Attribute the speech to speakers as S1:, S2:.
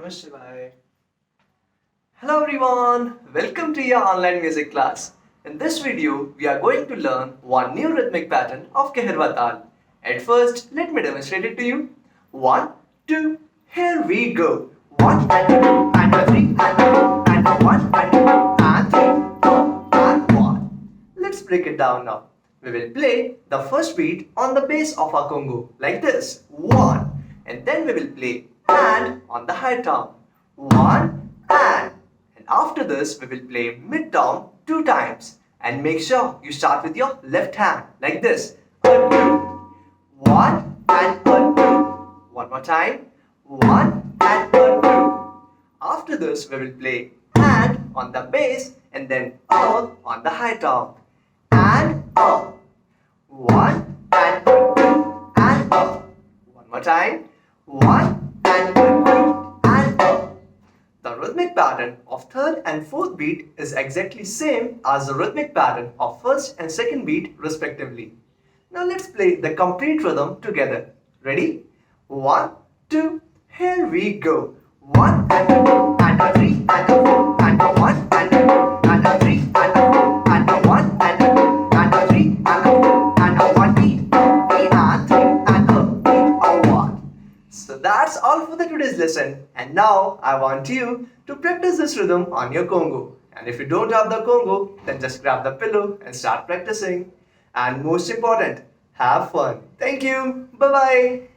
S1: Namah Shivaya. Hello everyone, welcome to your online music class. In this video, we are going to learn one new rhythmic pattern of Keherwa Taal. At first, let me demonstrate it to you. 1, 2, here we go. 1 and 2 and a 3 and a 2 and a 1 and 2 and 3 and 1. Let's break it down now. We will play the first beat on the bass of our Congo like this. 1, and then we will play and on the high tom. 1 and after this we will play mid tom 2 times, and make sure you start with your left hand like this. A 2, 1 and a 2. One more time. 1 and a 2. After this we will play and on the bass and then a on the high tom. And a. 1 and a 2 and a. One more time. 1 and a 2 and a. The rhythmic pattern of third and fourth beat is exactly same as the rhythmic pattern of first and second beat respectively. Now let's play the complete rhythm together. Ready? 1, 2, here we go. 1 and a 2 and a 3 and a 4 and a 1 and a 2 and a 3 and a 4 and a 1 and a 2 and a 3 and a 4 and a 1 beat, and 3 and a beat, a 1. So that's all for the today's lesson, and now I want you to practice this rhythm on your Congo. And if you don't have the Congo, then just grab the pillow and start practicing. And most important, have fun. Thank you. Bye bye.